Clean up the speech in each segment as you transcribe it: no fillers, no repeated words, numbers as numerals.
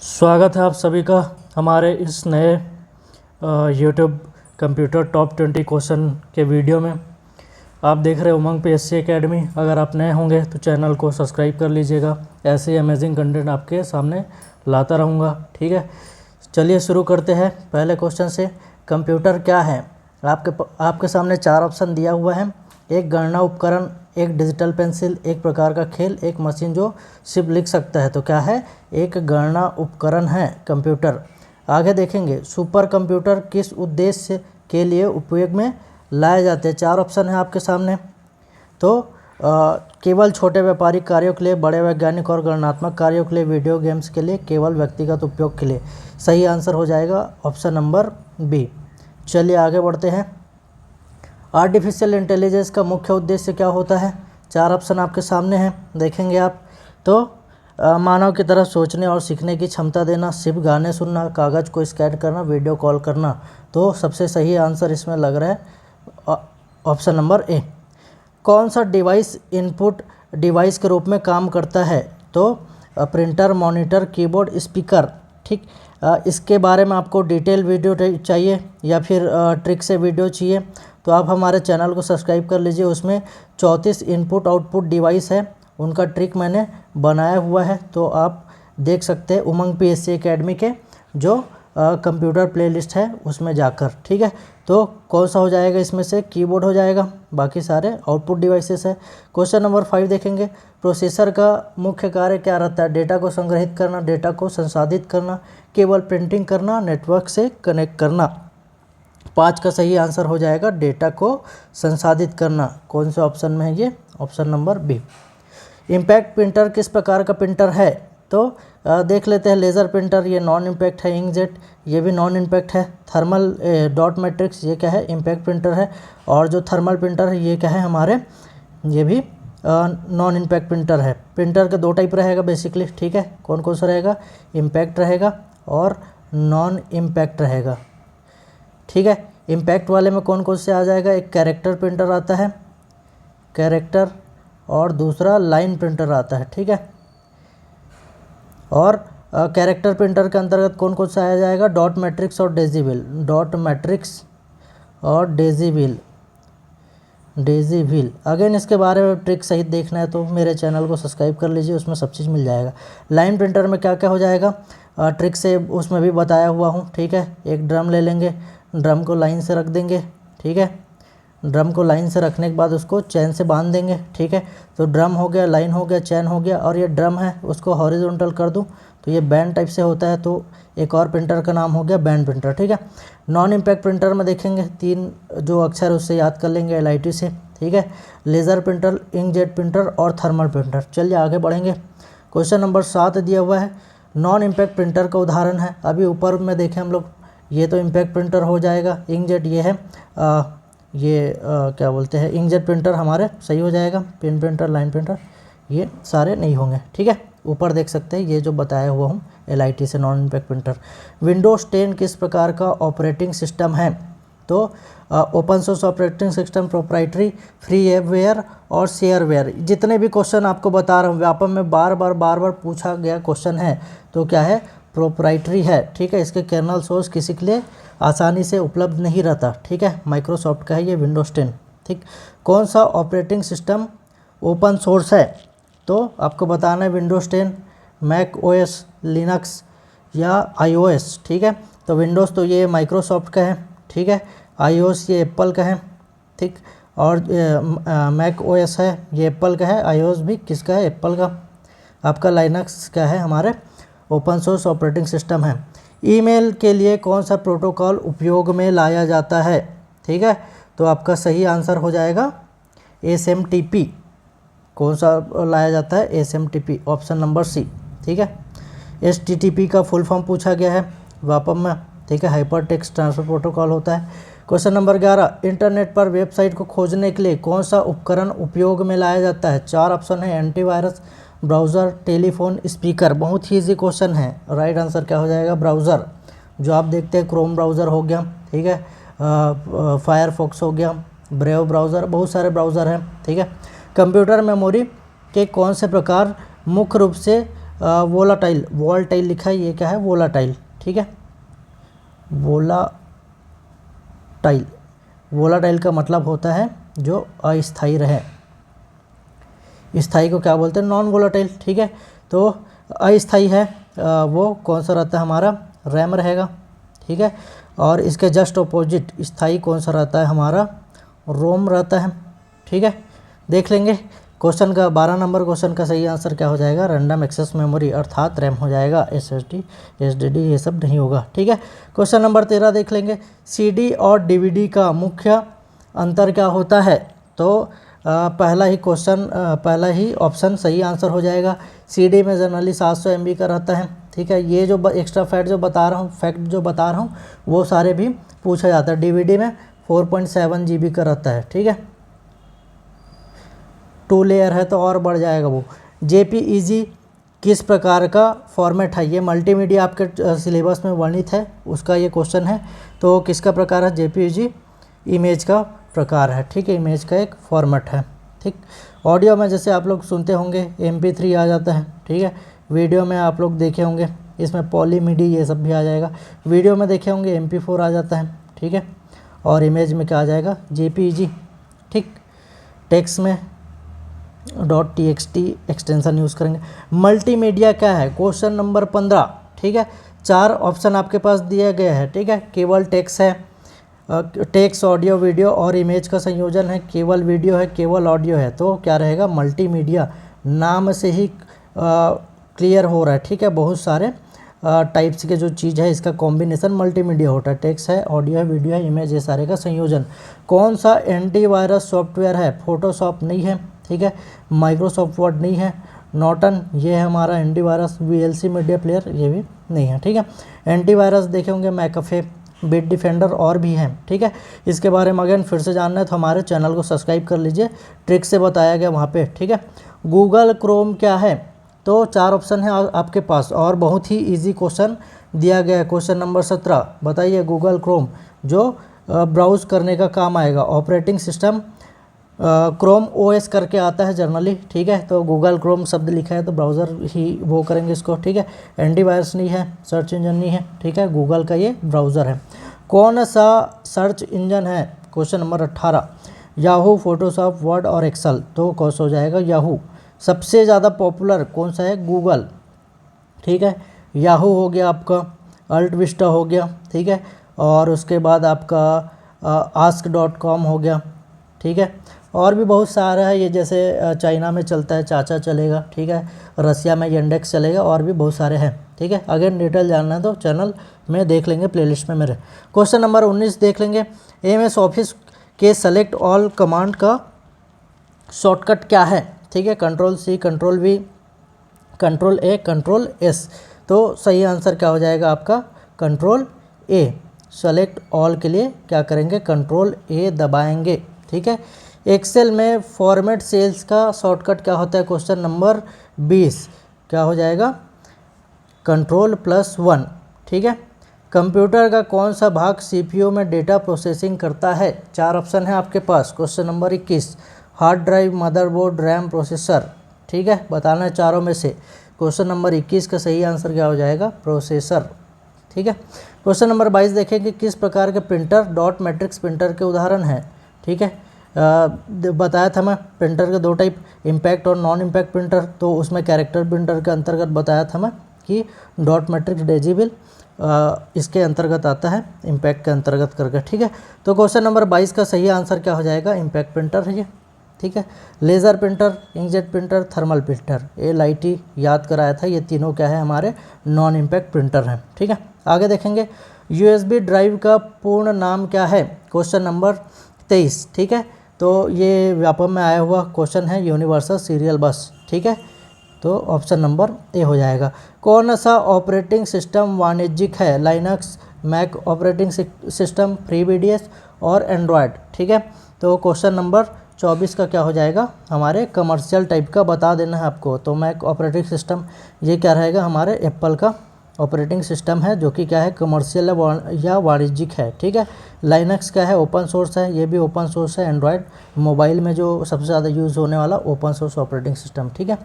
स्वागत है आप सभी का हमारे इस नए यूट्यूब कंप्यूटर टॉप 20 क्वेश्चन के वीडियो में। आप देख रहे हैं उमंग पीएससी एकेडमी। अगर आप नए होंगे तो चैनल को सब्सक्राइब कर लीजिएगा। ऐसे ही अमेजिंग कंटेंट आपके सामने लाता रहूँगा। ठीक है, चलिए शुरू करते हैं पहले क्वेश्चन से। कंप्यूटर क्या है? आपके सामने 4 ऑप्शन दिया हुआ है। एक गणना उपकरण, एक डिजिटल पेंसिल, एक प्रकार का खेल, एक मशीन जो सिर्फ लिख सकता है। तो क्या है? एक गणना उपकरण है कंप्यूटर। आगे देखेंगे, सुपर कंप्यूटर किस उद्देश्य के लिए उपयोग में लाए जाते हैं? 4 ऑप्शन है आपके सामने। तो केवल छोटे व्यापारिक कार्यों के लिए, बड़े वैज्ञानिक और गणनात्मक कार्यों के लिए, वीडियो गेम्स के लिए, केवल व्यक्तिगत उपयोग के लिए। सही आंसर हो जाएगा ऑप्शन नंबर बी। चलिए आगे बढ़ते हैं। आर्टिफिशियल इंटेलिजेंस का मुख्य उद्देश्य क्या होता है? 4 ऑप्शन आपके सामने हैं, देखेंगे आप। तो मानव की तरह सोचने और सीखने की क्षमता देना, सिर्फ गाने सुनना, कागज़ को स्कैन करना, वीडियो कॉल करना। तो सबसे सही आंसर इसमें लग रहा है ऑप्शन नंबर ए। कौन सा डिवाइस इनपुट डिवाइस के रूप में काम करता है? तो प्रिंटर, मॉनिटर, कीबोर्ड, स्पीकर। ठीक, इसके बारे में आपको डिटेल वीडियो चाहिए या फिर ट्रिक से वीडियो चाहिए तो आप हमारे चैनल को सब्सक्राइब कर लीजिए। उसमें 34 इनपुट आउटपुट डिवाइस है, उनका ट्रिक मैंने बनाया हुआ है, तो आप देख सकते हैं उमंग पीएससी एकेडमी के जो कंप्यूटर प्लेलिस्ट है उसमें जाकर। ठीक है, तो कौन सा हो जाएगा इसमें से? कीबोर्ड हो जाएगा, बाकी सारे आउटपुट डिवाइसेस है। क्वेश्चन नंबर 5 देखेंगे। प्रोसेसर का मुख्य कार्य क्या रहता है? डेटा को संग्रहित करना, डेटा को संसाधित करना, केवल प्रिंटिंग करना, नेटवर्क से कनेक्ट करना। 5 का सही आंसर हो जाएगा डेटा को संसाधित करना। कौन से ऑप्शन में है ये? Option number B. Impact printer किस प्रकार का प्रिंटर है? तो देख लेते हैं। लेज़र प्रिंटर ये नॉन इम्पैक्ट है। इंकजेट ये भी नॉन इम्पैक्ट है। थर्मल डॉट मैट्रिक्स ये क्या है? इम्पैक्ट प्रिंटर है। और जो थर्मल प्रिंटर है ये क्या है हमारे? ये भी नॉन इम्पैक्ट प्रिंटर है। प्रिंटर का 2 टाइप रहेगा बेसिकली। ठीक है, कौन कौन सा रहेगा? इम्पैक्ट रहेगा और नॉन इम्पैक्ट रहेगा। ठीक है, इम्पैक्ट वाले में कौन कौन से आ जाएगा? एक कैरेक्टर प्रिंटर आता है, कैरेक्टर, और दूसरा लाइन प्रिंटर आता है। ठीक है, और कैरेक्टर प्रिंटर के अंतर्गत कौन कौन सा आ जाएगा? डॉट मैट्रिक्स और डेजीविल। डॉट मैट्रिक्स और डेजीविल। अगेन इसके बारे में ट्रिक सहित देखना है तो मेरे चैनल को सब्सक्राइब कर लीजिए, उसमें सब चीज़ मिल जाएगा। लाइन प्रिंटर में क्या क्या हो जाएगा ट्रिक से उसमें भी बताया हुआ हूँ। ठीक है, एक ड्रम ले लेंगे, ड्रम को लाइन से रख देंगे। ठीक है, ड्रम को लाइन से रखने के बाद उसको चैन से बांध देंगे। ठीक है, तो ड्रम हो गया, लाइन हो गया, चैन हो गया। और ये ड्रम है उसको हॉरिजॉन्टल कर दूँ तो ये बैंड टाइप से होता है, तो एक और प्रिंटर का नाम हो गया बैंड प्रिंटर। ठीक है, नॉन इम्पैक्ट प्रिंटर में देखेंगे 3 जो अक्षर उससे याद कर लेंगे LIT से। ठीक है, लेज़र प्रिंटर, इंकजेट प्रिंटर और थर्मल प्रिंटर। चलिए आगे बढ़ेंगे। क्वेश्चन नंबर 7 दिया हुआ है। नॉन इम्पैक्ट प्रिंटर का उदाहरण है। अभी ऊपर में देखें हम लोग, ये तो इम्पैक्ट प्रिंटर हो जाएगा। इंकजेट ये है क्या बोलते हैं, इंकजेट प्रिंटर हमारे सही हो जाएगा। पेन प्रिंटर, लाइन प्रिंटर ये सारे नहीं होंगे। ठीक है, ऊपर देख सकते हैं ये जो बताया हुआ हूँ LIT से नॉन इम्पैक्ट प्रिंटर। विंडोज़ 10 किस प्रकार का ऑपरेटिंग सिस्टम है? तो open source operating system, proprietary, freeware और शेयरवेयर। जितने भी क्वेश्चन आपको बता रहा हूँ व्यापम में बार बार पूछा गया क्वेश्चन है, तो क्या है? प्रोप्राइटरी है। ठीक है, इसके कर्नल सोर्स किसी के लिए आसानी से उपलब्ध नहीं रहता। ठीक है, माइक्रोसॉफ्ट का है ये विंडोज़ 10। ठीक, कौन सा ऑपरेटिंग सिस्टम ओपन सोर्स है? तो आपको बताना है विंडोज़ 10, मैक OS, लिनक्स या iOS। ठीक है, तो विंडोज़ तो ये माइक्रोसॉफ्ट का है। ठीक है, iOS ये एप्पल का है। ठीक, और मैक OS है ये एप्पल का है। iOS भी किसका है? एप्पल का। आपका लिनक्स क्या है? हमारे ओपन सोर्स ऑपरेटिंग सिस्टम है। ईमेल के लिए कौन सा प्रोटोकॉल उपयोग में लाया जाता है? ठीक है, तो आपका सही आंसर हो जाएगा SMTP। कौन सा लाया जाता है? SMTP, option number C. ठीक है, HTTP का फुल फॉर्म पूछा गया है वापम में। ठीक है, हाइपर टेक्स्ट ट्रांसफर प्रोटोकॉल होता है। Question number 11। इंटरनेट पर वेबसाइट को खोजने के लिए कौन सा उपकरण उपयोग में लाया जाता है? 4 ऑप्शन है। Antivirus, browser, telephone, speaker. बहुत ही ईजी क्वेश्चन है। राइट आंसर क्या हो जाएगा? ब्राउज़र। जो आप देखते हैं क्रोम ब्राउज़र हो गया, ठीक है, फायरफॉक्स हो गया, ब्रेव ब्राउज़र, बहुत सारे ब्राउज़र हैं। ठीक है, कंप्यूटर मेमोरी के कौन से प्रकार मुख्य रूप से वोलाटाइल, वोल्टाइल लिखा है, ये क्या है? वोलाटाइल, ठीक है। वोलाटाइल, वोलाटाइल का मतलब होता है जो अस्थाई रहे। स्थाई को क्या बोलते हैं? नॉन वोलाटाइल, ठीक है। तो अस्थाई है वो कौन सा रहता है? हमारा रैम रहेगा, ठीक है। और इसके जस्ट अपोजिट स्थाई कौन सा रहता है? हमारा रोम रहता है, ठीक है। देख लेंगे क्वेश्चन का 12 नंबर क्वेश्चन का सही आंसर क्या हो जाएगा? रैंडम एक्सेस मेमोरी अर्थात रैम हो जाएगा, SSD SSD ये सब नहीं होगा, ठीक है। क्वेश्चन नंबर 13 देख लेंगे। CD और DVD का मुख्य अंतर क्या होता है? तो पहला ही क्वेश्चन, पहला ही ऑप्शन सही आंसर हो जाएगा। CD में जनरली 700 MB का रहता है, ठीक है। ये जो एक्स्ट्रा फैक्ट जो बता रहा हूँ वो सारे भी पूछा जाता है। DVD में 4.7 GB का रहता है, ठीक है। 2 लेयर है तो और बढ़ जाएगा वो। JPEG किस प्रकार का फॉर्मेट है? ये मल्टीमीडिया आपके सिलेबस में वर्णित है, उसका ये क्वेश्चन है। तो किसका प्रकार है? JPEG इमेज का प्रकार है, ठीक है। इमेज का एक फॉर्मेट है, ठीक। ऑडियो में जैसे आप लोग सुनते होंगे MP3 आ जाता है, ठीक है। वीडियो में आप लोग देखे होंगे इसमें पॉलीमीडी ये सब भी आ जाएगा। वीडियो में देखे होंगे MP4 आ जाता है, ठीक है। और इमेज में क्या आ जाएगा? JPEG, ठीक। टेक्स्ट में .txt एक्सटेंशन यूज़ करेंगे। मल्टीमीडिया क्या है? क्वेश्चन नंबर 15, ठीक है। 4 ऑप्शन आपके पास दिए गए हैं, ठीक है। केवल टेक्स्ट है, टेक्स्ट, ऑडियो, वीडियो और इमेज का संयोजन है, केवल वीडियो है, केवल ऑडियो है। तो क्या रहेगा? मल्टीमीडिया। नाम से ही क्लियर हो रहा है, ठीक है। बहुत सारे टाइप्स के जो चीज़ है इसका कॉम्बिनेशन मल्टीमीडिया होता है। टेक्स्ट है, ऑडियो है, वीडियो है, इमेज, ये सारे का संयोजन। कौन सा एंटीवायरस सॉफ्टवेयर है? फोटोशॉप नहीं है, ठीक है। माइक्रोसॉफ्ट वर्ड नहीं है। नॉर्टन ये है हमारा एंटीवायरस। VLC मीडिया प्लेयर ये भी नहीं है, ठीक है। एंटीवायरस देखे होंगे मैकअफे, बिट डिफेंडर और भी हैं, ठीक है। इसके बारे में अगर फिर से जानना है तो हमारे चैनल को सब्सक्राइब कर लीजिए, ट्रिक से बताया गया वहाँ पे, ठीक है। गूगल क्रोम क्या है? तो 4 ऑप्शन है आपके पास और बहुत ही इजी क्वेश्चन दिया गया है। क्वेश्चन नंबर 17 बताइए। गूगल क्रोम जो ब्राउज़ करने का काम आएगा। ऑपरेटिंग सिस्टम क्रोम OS करके आता है जनरली, ठीक है। तो गूगल क्रोम शब्द लिखा है तो ब्राउज़र ही वो करेंगे इसको, ठीक है। एंटीवायरस नहीं है, सर्च इंजन नहीं है, ठीक है। गूगल का ये ब्राउज़र है। कौन सा सर्च इंजन है? Question number 18। Yahoo, Photoshop, word और एक्सेल। तो कौन सा हो जाएगा? याहू। सबसे ज़्यादा पॉपुलर कौन सा है? गूगल, ठीक है। याहू हो गया आपका, अल्ट विस्टा हो गया, ठीक है। और उसके बाद आपका ask.com हो गया, ठीक है। और भी बहुत सारा है ये, जैसे चाइना में चलता है चाचा चलेगा, ठीक है। रसिया में यंडेक्स चलेगा और भी बहुत सारे हैं, ठीक है। अगर डिटेल जानना है तो चैनल में देख लेंगे, प्लेलिस्ट में मेरे। क्वेश्चन नंबर 19 देख लेंगे। MS ऑफिस के सेलेक्ट ऑल कमांड का शॉर्टकट क्या है? ठीक है। Ctrl+C, Ctrl+V, Ctrl+A, Ctrl+S। तो सही आंसर क्या हो जाएगा आपका? Ctrl+A। सेलेक्ट ऑल के लिए क्या करेंगे? Ctrl+A दबाएंगे, ठीक है। एक्सेल में फॉर्मेट सेल्स का शॉर्टकट क्या होता है? क्वेश्चन नंबर 20 क्या हो जाएगा? Ctrl+1, ठीक है। कंप्यूटर का कौन सा भाग CPU में डेटा प्रोसेसिंग करता है? 4 ऑप्शन है आपके पास। Question number 21। Hard drive, motherboard, RAM, processor, ठीक है। बताना है चारों में से। क्वेश्चन नंबर 21 का सही आंसर क्या हो जाएगा? प्रोसेसर, ठीक है। क्वेश्चन नंबर 22 देखें कि किस प्रकार के प्रिंटर डॉट मैट्रिक्स प्रिंटर के उदाहरण हैं, ठीक है। बताया था मैं प्रिंटर के 2 टाइप, इम्पैक्ट और नॉन इम्पैक्ट प्रिंटर। तो उसमें कैरेक्टर प्रिंटर के अंतर्गत बताया था मैं कि डॉट मैट्रिक्स डिजिबल इसके अंतर्गत आता है, इम्पैक्ट के अंतर्गत करके, ठीक है। तो क्वेश्चन नंबर 22 का सही आंसर क्या हो जाएगा? इम्पैक्ट प्रिंटर है ये, ठीक है। Laser printer, inkjet printer, thermal printer, ये लाइटी याद कराया था। ये तीनों क्या है? हमारे नॉन इम्पैक्ट प्रिंटर हैं, ठीक है। आगे देखेंगे। USB ड्राइव का पूर्ण नाम क्या है? क्वेश्चन नंबर 23, ठीक है। तो ये व्यापम में आया हुआ क्वेश्चन है, यूनिवर्सल सीरियल बस, ठीक है। तो ऑप्शन नंबर ए हो जाएगा। कौन सा ऑपरेटिंग सिस्टम वाणिज्यिक है? Linux, Mac operating system, FreeBSD और एंड्रॉयड, ठीक है। तो क्वेश्चन नंबर 24 का क्या हो जाएगा? हमारे कमर्शियल टाइप का बता देना है आपको। तो मैक ऑपरेटिंग सिस्टम ये क्या रहेगा? हमारे एप्पल का ऑपरेटिंग सिस्टम है जो कि क्या है, कमर्शियल या वाणिज्यिक है। ठीक है। लाइनक्स क्या है, ओपन सोर्स है, ये भी ओपन सोर्स है। एंड्रॉयड मोबाइल में जो सबसे ज़्यादा यूज़ होने वाला ओपन सोर्स ऑपरेटिंग सिस्टम। ठीक है।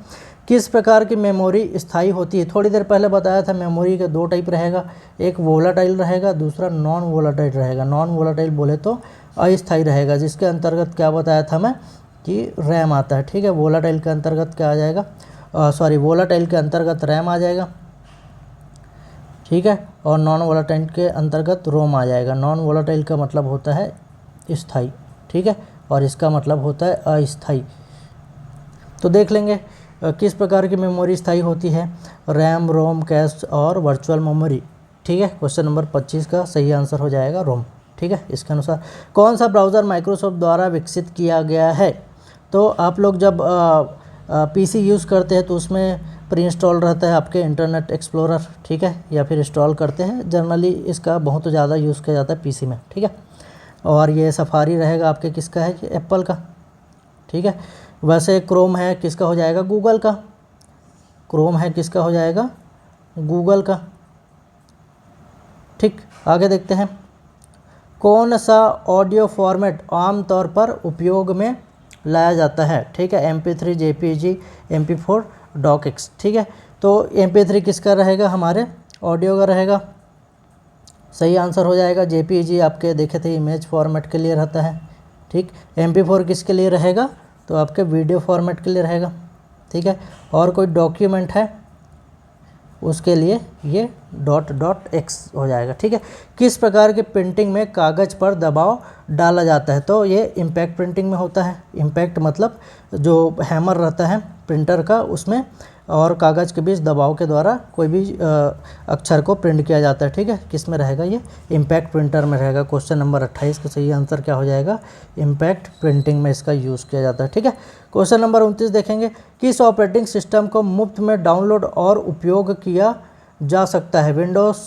किस प्रकार की मेमोरी स्थायी होती है, थोड़ी देर पहले बताया था मेमोरी के दो टाइप रहेगा, एक वोलाटाइल रहेगा, दूसरा नॉन वोलाटाइल रहेगा। नॉन वोलाटाइल बोले तो अस्थायी रहेगा, जिसके अंतर्गत क्या बताया था मैं कि रैम आता है। ठीक है। वोलाटाइल के अंतर्गत क्या आ जाएगा, वोलाटाइल के अंतर्गत रैम आ जाएगा। ठीक है। और नॉन वोलाटाइल के अंतर्गत रोम आ जाएगा। नॉन वोलाटाइल का मतलब होता है स्थायी। ठीक है। और इसका मतलब होता है अस्थायी। तो देख लेंगे किस प्रकार की मेमोरी स्थायी होती है, रैम, रोम, कैश और वर्चुअल मेमोरी। ठीक है। क्वेश्चन नंबर 25 का सही आंसर हो जाएगा रोम। ठीक है। इसके अनुसार कौन सा ब्राउज़र माइक्रोसॉफ्ट द्वारा विकसित किया गया है। तो आप लोग जब पीसी यूज़ करते हैं तो उसमें प्री इंस्टॉल रहता है आपके इंटरनेट एक्सप्लोरर। ठीक है। या फिर इंस्टॉल करते हैं, जनरली इसका बहुत ज़्यादा यूज़ किया जाता है पीसी में। ठीक है। और ये सफारी रहेगा आपके, किसका है, एप्पल का। ठीक है। वैसे क्रोम है, किसका हो जाएगा, गूगल का। क्रोम है, किसका हो जाएगा, गूगल का। ठीक। आगे देखते हैं, कौन सा ऑडियो फॉर्मेट आमतौर पर उपयोग में लाया जाता है। ठीक है। MP3, JPG, MP4, DOCX। ठीक है। तो MP3 किसका रहेगा, हमारे ऑडियो का रहेगा। सही आंसर हो जाएगा। JPG आपके देखे थे इमेज फॉर्मेट के लिए रहता है। ठीक। MP4 किसके लिए रहेगा, तो आपके वीडियो फॉर्मेट के लिए रहेगा। ठीक है। और कोई डॉक्यूमेंट है उसके लिए ये .x हो जाएगा। ठीक है। किस प्रकार की प्रिंटिंग में कागज़ पर दबाव डाला जाता है, तो ये इम्पैक्ट प्रिंटिंग में होता है। इम्पैक्ट मतलब जो हैमर रहता है प्रिंटर का, उसमें और कागज़ के बीच दबाव के द्वारा कोई भी अक्षर को प्रिंट किया जाता है। ठीक है। किस में रहेगा, ये इम्पैक्ट प्रिंटर में रहेगा। क्वेश्चन नंबर 28 का सही आंसर क्या हो जाएगा, इम्पैक्ट प्रिंटिंग में इसका यूज़ किया जाता है। ठीक है। क्वेश्चन नंबर 29 देखेंगे, किस ऑपरेटिंग सिस्टम को मुफ्त में डाउनलोड और उपयोग किया जा सकता है, विंडोज़,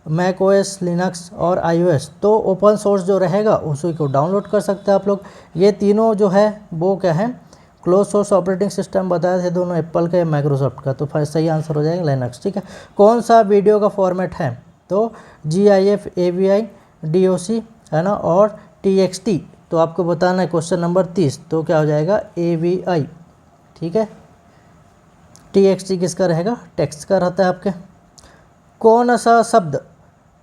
मैक ओएस, लिनक्स और iOS। तो ओपन सोर्स जो रहेगा उसी को डाउनलोड कर सकते हैं आप लोग। ये तीनों जो है वो क्या है, क्लोज सोर्स ऑपरेटिंग सिस्टम बताए थे, दोनों एप्पल का या माइक्रोसॉफ्ट का। तो सही आंसर हो जाएगा लिनक्स। ठीक है। कौन सा वीडियो का फॉर्मेट है, तो GIF, AVI, DOC है ना, और TXT। तो आपको बताना है क्वेश्चन नंबर 30, तो क्या हो जाएगा, AVI। ठीक है। TXT किसका रहेगा, टेक्स्ट का रहता है आपके। कौन सा शब्द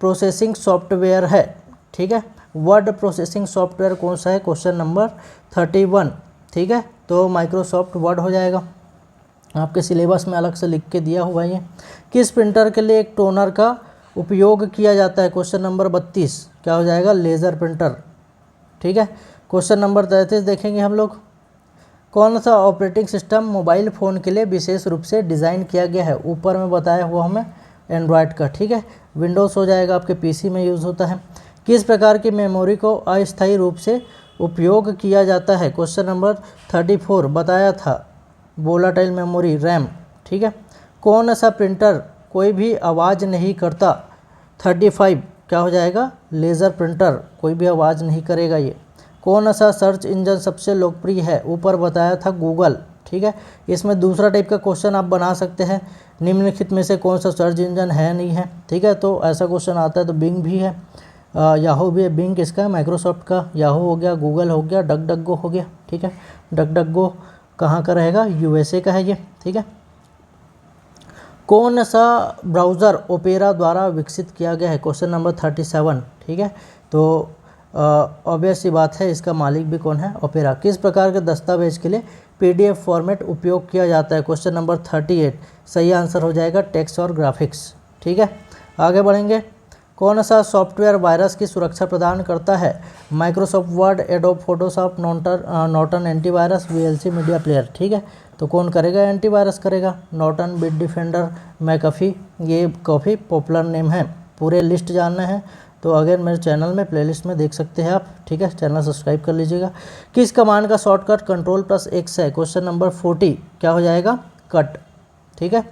प्रोसेसिंग सॉफ्टवेयर है। ठीक है। वर्ड प्रोसेसिंग सॉफ्टवेयर कौन सा है, क्वेश्चन नंबर 31। ठीक है। तो माइक्रोसॉफ्ट वर्ड हो जाएगा। आपके सिलेबस में अलग से लिख के दिया हुआ है ये। किस प्रिंटर के लिए एक टोनर का उपयोग किया जाता है, क्वेश्चन नंबर 32। क्या हो जाएगा, लेज़र प्रिंटर। ठीक है। क्वेश्चन नंबर 33 देखेंगे हम लोग, कौन सा ऑपरेटिंग सिस्टम मोबाइल फ़ोन के लिए विशेष रूप से डिज़ाइन किया गया है। ऊपर में बताया हुआ हमें एंड्रॉयड का। ठीक है। विंडोज़ हो जाएगा, आपके पीसी में यूज़ होता है। किस प्रकार की मेमोरी को अस्थायी रूप से उपयोग किया जाता है, क्वेश्चन नंबर 34 बताया था, वोलाटाइल मेमोरी, रैम। ठीक है। कौन सा प्रिंटर कोई भी आवाज़ नहीं करता, 35 क्या हो जाएगा, लेज़र प्रिंटर, कोई भी आवाज़ नहीं करेगा ये। कौन सा सर्च इंजन सबसे लोकप्रिय है, ऊपर बताया था गूगल। ठीक है। इसमें दूसरा टाइप का क्वेश्चन आप बना सकते हैं, निम्नलिखित में से कौन सा सर्च इंजन है नहीं है। ठीक है। तो ऐसा क्वेश्चन आता है तो बिंग भी है, याहू भी है। बिंग किसका है, माइक्रोसॉफ्ट का। याहू हो गया, गूगल हो गया, डक डक गो हो गया। ठीक है। डक डक गो कहाँ का रहेगा, USA का है ये। ठीक है। कौन सा ब्राउज़र ओपेरा द्वारा विकसित किया गया है, क्वेश्चन नंबर 37। ठीक है। तो ऑब्वियस सी बात है, इसका मालिक भी कौन है, ओपेरा। किस प्रकार के दस्तावेज के लिए PDF फॉर्मेट उपयोग किया जाता है, क्वेश्चन नंबर 38। सही आंसर हो जाएगा टेक्स्ट और ग्राफिक्स। ठीक है। आगे बढ़ेंगे, कौन सा सॉफ्टवेयर वायरस की सुरक्षा प्रदान करता है, Microsoft word, adobe Photoshop, Norton antivirus, VLC media player. ठीक है। तो कौन करेगा, एंटीवायरस करेगा, नॉर्टन, बिट डिफेंडर, मैकअफी। ये काफ़ी पॉपुलर नेम है। पूरे लिस्ट जानना है तो अगर मेरे चैनल में प्लेलिस्ट में देख सकते हैं आप। ठीक है। चैनल सब्सक्राइब कर लीजिएगा। किस कमांड का शॉर्टकट Ctrl+X है, क्वेश्चन नंबर 40। क्या हो जाएगा, कट। ठीक है।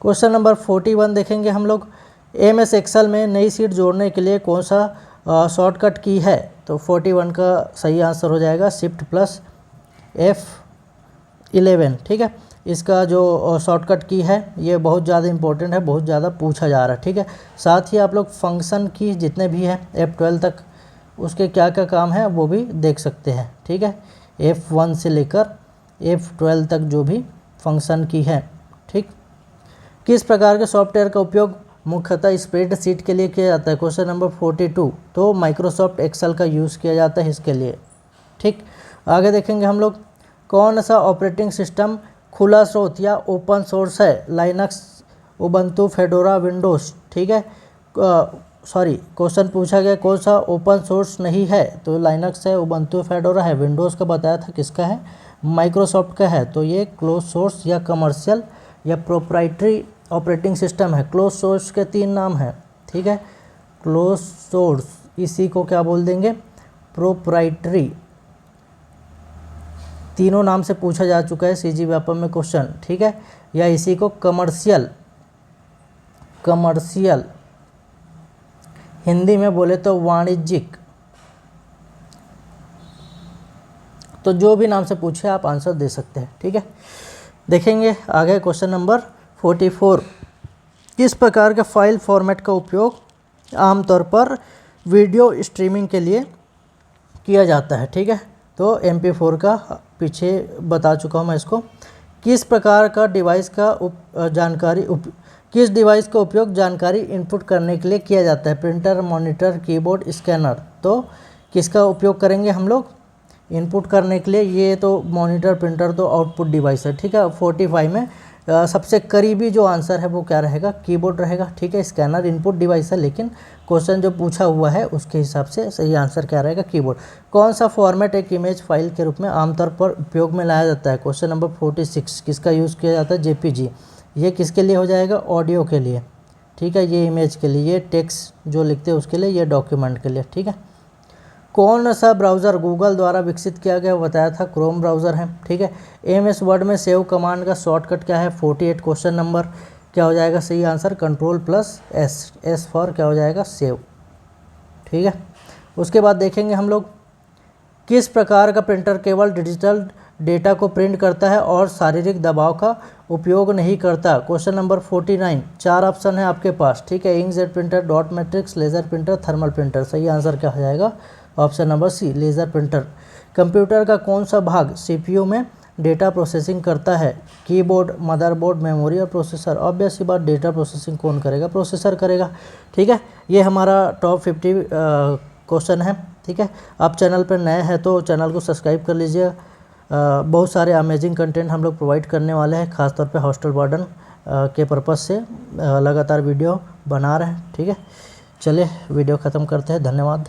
क्वेश्चन नंबर 41 देखेंगे हम लोग, MS एक्सेल में नई सीट जोड़ने के लिए कौन सा शॉर्टकट की है, तो 41 का सही आंसर हो जाएगा Shift+F11। ठीक है। इसका जो शॉर्टकट की है ये बहुत ज़्यादा इंपॉर्टेंट है, बहुत ज़्यादा पूछा जा रहा है, ठीक है। साथ ही आप लोग फंक्शन की जितने भी हैं F12 तक उसके क्या क्या काम है वो भी देख सकते हैं, ठीक है। F1 से लेकर F12 तक जो भी फंक्शन की है, ठीक। किस प्रकार के सॉफ्टवेयर का उपयोग मुख्यतः स्प्रेडशीट के लिए किया जाता है? Question number 42। तो माइक्रोसॉफ्ट एक्सेल का यूज़ किया जाता है इसके लिए, ठीक। आगे देखेंगे हम लोग, कौन सा ऑपरेटिंग सिस्टम खुला स्रोत या ओपन सोर्स है? लाइनक्स, उबंटू, फेडोरा, विंडोज़, ठीक है। क्वेश्चन पूछा गया कौन सा ओपन सोर्स नहीं है, तो लाइनक्स है, उबंटू, फेडोरा है। विंडोज़ का बताया था किसका है? माइक्रोसॉफ्ट का है। तो ये क्लोज सोर्स या कमर्शियल या प्रोप्राइटरी ऑपरेटिंग सिस्टम है। क्लोज सोर्स के 3 नाम हैं, ठीक है। क्लोज सोर्स, इसी को क्या बोल देंगे? प्रोप्राइटरी। तीनों नाम से पूछा जा चुका है सीजी व्यापम में क्वेश्चन, ठीक है। या इसी को कमर्शियल, कमर्शियल हिंदी में बोले तो वाणिज्यिक। तो जो भी नाम से पूछे आप आंसर दे सकते हैं, ठीक है। देखेंगे आगे क्वेश्चन नंबर 44। किस प्रकार के फाइल फॉर्मेट का उपयोग आमतौर पर वीडियो स्ट्रीमिंग के लिए किया जाता है, ठीक है। तो MP4 का पीछे बता चुका हूँ मैं इसको। किस प्रकार का डिवाइस का किस डिवाइस का उपयोग जानकारी इनपुट करने के लिए किया जाता है? Printer, monitor, keyboard, scanner. तो किसका उपयोग करेंगे हम लोग इनपुट करने के लिए? ये तो मॉनिटर, प्रिंटर तो आउटपुट डिवाइस है, ठीक है। 45 में सबसे करीबी जो आंसर है वो क्या रहेगा? कीबोर्ड रहेगा, ठीक है। स्कैनर इनपुट डिवाइस है, लेकिन क्वेश्चन जो पूछा हुआ है उसके हिसाब से सही आंसर क्या रहेगा? कीबोर्ड। कौन सा फॉर्मेट एक इमेज फाइल के रूप में आमतौर पर उपयोग में लाया जाता है? Question number 46। किसका यूज़ किया जाता है? JPG। ये किसके लिए हो जाएगा? ऑडियो के लिए, ठीक है। ये इमेज के लिए, ये टेक्स्ट जो लिखते हैं उसके लिए, ये डॉक्यूमेंट के लिए, ठीक है। कौन सा ब्राउज़र गूगल द्वारा विकसित किया गया? बताया था क्रोम ब्राउज़र है, ठीक है। MS वर्ड में सेव कमांड का शॉर्टकट क्या है? 48। क्वेश्चन नंबर क्या हो जाएगा सही आंसर? Ctrl+S, S फॉर क्या हो जाएगा? सेव, ठीक है। उसके बाद देखेंगे हम लोग, किस प्रकार का प्रिंटर केवल डिजिटल डेटा को प्रिंट करता है और शारीरिक दबाव का उपयोग नहीं करता? Question number 49। 4 ऑप्शन है आपके पास, ठीक है। Inkjet printer, dot matrix, laser printer, thermal printer. सही आंसर क्या हो जाएगा? Option number C, laser printer. Computer का कौन सा भाग CPU में डेटा प्रोसेसिंग करता है? कीबोर्ड, मदरबोर्ड, मेमोरी और प्रोसेसर। ऑब्वियस सी बात, डेटा प्रोसेसिंग कौन करेगा? प्रोसेसर करेगा, ठीक है। ये हमारा टॉप 50 क्वेश्चन है, ठीक है। आप चैनल पर नए हैं तो चैनल को सब्सक्राइब कर लीजिए। बहुत सारे अमेजिंग कंटेंट हम लोग प्रोवाइड करने वाले हैं, खासतौर पे हॉस्टल वार्डन के पर्पज़ से लगातार वीडियो बना रहे हैं, ठीक है। चलिए वीडियो ख़त्म करते हैं, धन्यवाद।